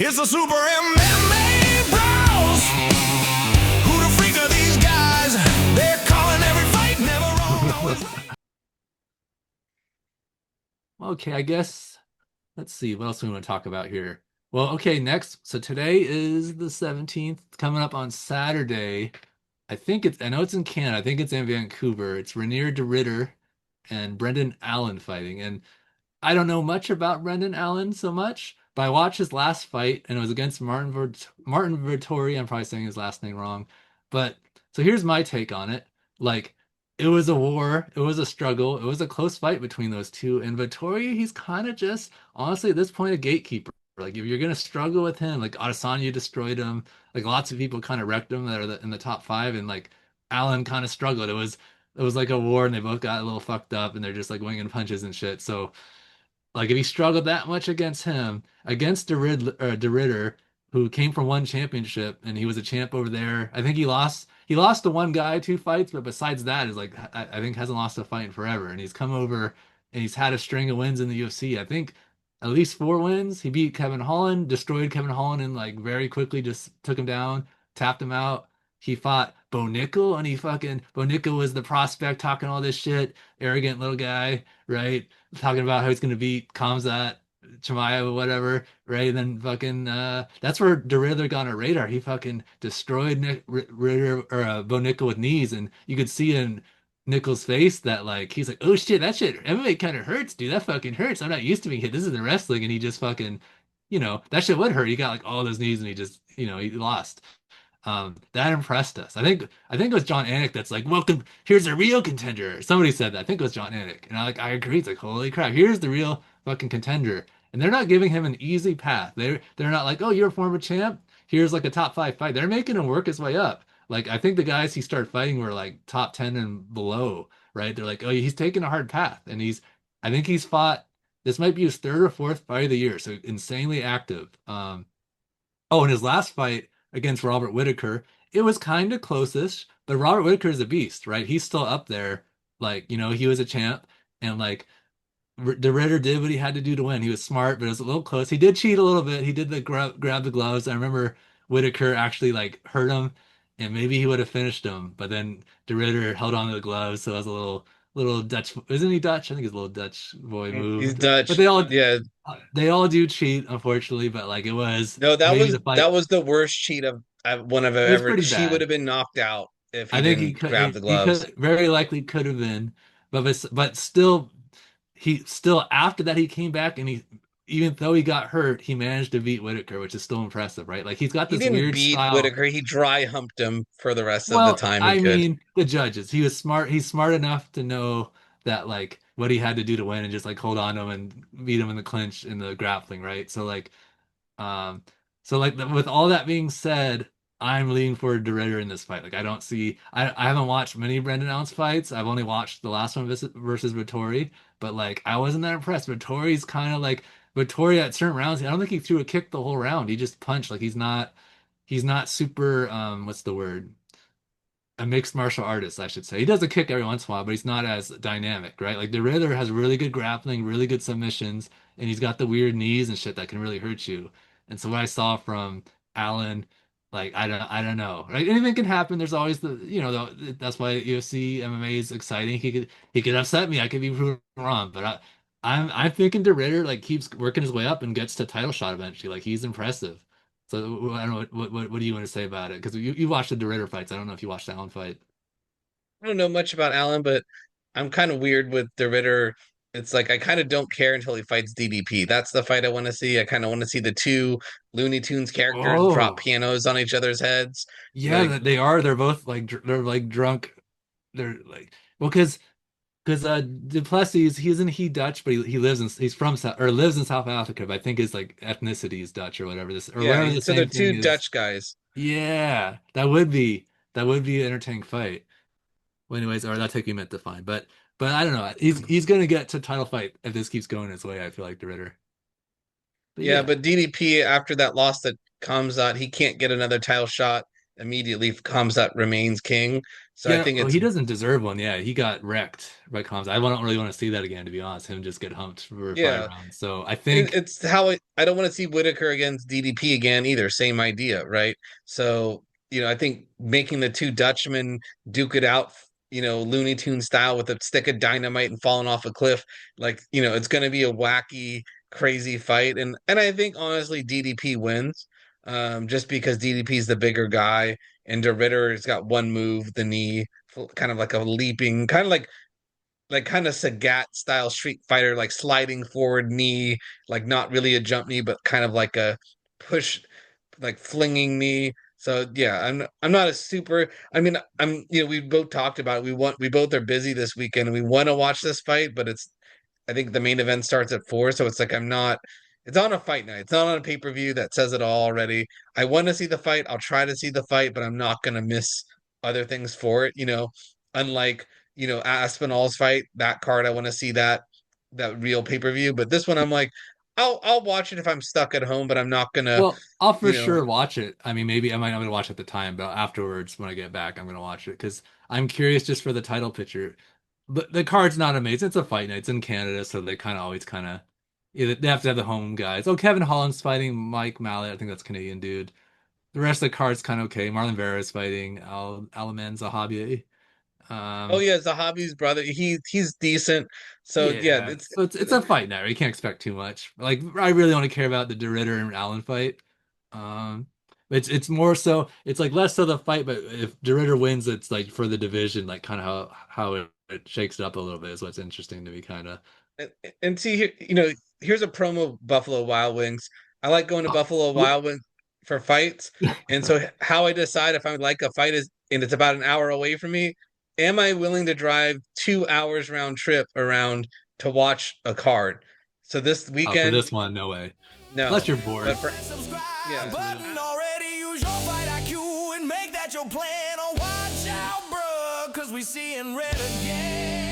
It's the Super MMA Bros. Who the freak are these guys? They're calling every fight, never wrong, always right. Okay, I guess let's see what else we want to talk about here. Well, okay, next. So today is the 17th, coming up on Saturday. I know it's in Canada. I think it's in Vancouver. It's Reinier de Ridder and Brendan Allen fighting. And I don't know much about Brendan Allen so much, but I watched his last fight and it was against Martin Vittori. I'm probably saying his last name wrong. But so here's my take on it. Like it was a war, it was a struggle, it was a close fight between those two. And Vittori, he's kind of just honestly at this point a gatekeeper. Like if you're gonna struggle with him, like Adesanya destroyed him, like lots of people kind of wrecked him that are in the top five, and like Allen kind of struggled. It was like a war, and they both got a little fucked up, and they're just like winging punches and shit. So like if he struggled that much against him, against De Ridder, who came from one championship and he was a champ over there. I think he lost. He lost to one guy 2 fights, but besides that, is like I think hasn't lost a fight in forever. And he's come over and he's had a string of wins in the UFC. I think at least 4 wins. He beat Kevin Holland, destroyed Kevin Holland, and like very quickly just took him down, tapped him out. He fought Bo Nickel, and he fucking Bo Nickel was the prospect talking all this shit, arrogant little guy, right? Talking about how he's going to beat Kamzat Chimaev or whatever, right? And then fucking that's where De Ridder got on a radar. He fucking destroyed Ritter or Bo Nickel with knees, and you could see in Nickel's face that like he's like, oh shit, that shit MMA kind of hurts, dude. That fucking hurts. I'm not used to being hit. This isn't wrestling, and he just fucking, that shit would hurt. He got like all those knees, and he just, he lost. That impressed us. I think it was John Anik that's like, welcome, here's a real contender. Somebody said that. I think it was John Anik. And I agree. It's like, holy crap, here's the real fucking contender. And they're not giving him an easy path. They're not like, oh, you're a former champ. Here's like a top five fight. They're making him work his way up. Like I think the guys he started fighting were like top 10 and below, right? They're like, oh, he's taking a hard path. And I think he's fought, this might be his third or fourth fight of the year. So insanely active. Oh, and his last fight against Robert Whitaker, it was kind of closest, but Robert Whitaker is a beast, right? He's still up there. Like, he was a champ, and like the Ritter did what he had to do to win. He was smart, but it was a little close. He did cheat a little bit. He did the grab the gloves. I remember Whitaker actually like hurt him, and maybe he would have finished him, but then the Ritter held on to the gloves, so it was a little Dutch. Isn't he Dutch? I think it's a little Dutch boy He's move. But Dutch. Yeah. they all do cheat, unfortunately. But like it was No, that maybe was the fight. that was the worst cheat of one I've It was ever. pretty She would bad. have been knocked out if he I think he didn't could grab the he gloves. could very likely could have been, but still he still after that he came back and he even though he got hurt, he managed to beat Whitaker, which is still impressive, right? Like he's got He this didn't weird beat style. Whitaker. He dry humped him for the rest of the Well, time he I could. mean, the judges. He was smart. He's smart enough to know that like what he had to do to win and just like hold on to him and beat him in the clinch in the grappling, right? Um, with all that being said, I'm leaning for De Ridder in this fight. Like I don't see, I haven't watched many Brendan Allen's fights. I've only watched the last one versus Vittori, but like I wasn't that impressed. Vittori's kind of like Vittori at certain rounds. I don't think he threw a kick the whole round. He just punched. Like he's not super. What's the word? A mixed martial artist, I should say. He does a kick every once in a while, but he's not as dynamic, right? Like the Riddler has really good grappling, really good submissions, and he's got the weird knees and shit that can really hurt you. And so what I saw from Allen, like I don't know, right? Anything can happen. There's always that's why UFC MMA is exciting. He could upset me. I could be proven wrong, but I'm thinking the Riddler like keeps working his way up and gets to title shot eventually. Like he's impressive. So I don't know what do you want to say about it? Because you watched the De Ridder fights. I don't know if you watched that one fight. I don't know much about Allen, but I'm kind of weird with the Ritter. It's like I kind of don't care until he fights DDP. That's the fight I want to see. I kind of want to see the two Looney Tunes characters drop Oh, pianos on each other's heads. yeah, Like, that they are. They're both like they're like drunk. They're like well, because Duplessis he Dutch, but he lives in he's from South or lives in South Africa. But I think his like ethnicity is Dutch or whatever this or yeah, whatever the so they're same two thing is. Dutch guys. Yeah, that would be an entertaining fight. Well, anyways, or that's how you meant to find. But I don't know. He's gonna get to title fight if this keeps going his way. I feel like the Ritter. But Yeah, yeah. but DDP after that loss that Kamzat, he can't get another title shot immediately if Kamzat remains king. So I Yeah, think well, it's he doesn't deserve one. Yeah, he got wrecked by Combs. I don't really want to see that again, to be honest. Him just get humped for five yeah. rounds. So I think, It's how I don't want to see Whitaker against DDP again either. Same idea, right? So, I think making the two Dutchmen duke it out, Looney Tune style with a stick of dynamite and falling off a cliff, like, it's going to be a wacky, crazy fight. And I think honestly DDP wins, just because DDP is the bigger guy and De Ridder has got one move, the knee, kind of like a leaping, kind of like kind of Sagat style Street Fighter, like sliding forward knee, like not really a jump knee, but kind of like a push, like flinging knee. So yeah, I'm not a super. I mean, we both talked about it. We both are busy this weekend and we want to watch this fight, but I think the main event starts at 4, so it's like I'm not. It's on a fight night. It's not on a pay-per-view. That says it all already. I want to see the fight. I'll try to see the fight, but I'm not gonna miss other things for it. Unlike Aspinall's fight, that card I want to see that real pay-per-view. But this one, I'm like, I'll watch it if I'm stuck at home, but I'm not gonna. well, I'll for You know, sure watch it. I mean, maybe I might not be able to watch it at the time, but afterwards, when I get back, I'm gonna watch it because I'm curious just for the title picture. But the card's not amazing. It's a fight night. It's in Canada, so they kind of always kind of, yeah, they have to have the home guys. Oh, Kevin Holland's fighting Mike Mallet. I think that's Canadian dude. The rest of the card's kind of okay. Marlon Vera's fighting Alaman Zahabi. oh Um, yeah, Zahabi's brother. He's decent. So yeah, yeah, so it's a fight night. You can't expect too much. Like I really only care about the De Ridder and Allen fight. Um, it's more so it's like less so the fight, but if De Ridder wins, it's like for the division, like kind of how it shakes it up a little bit is what's interesting to me, kind of. and, and see here, here's a promo of Buffalo Wild Wings. I like going to Buffalo Oh, Wild Wings for fights, and so how I decide if I would like a fight is, and it's about an hour away from me. Am I willing to drive 2 hours round trip around to watch a card? So this oh, for weekend, this one, no way. Unless no, you're bored. but for Subscribe yeah, button already. Use your fight IQ and make that your plan. Oh, watch out, bruh, cause we seeing red again.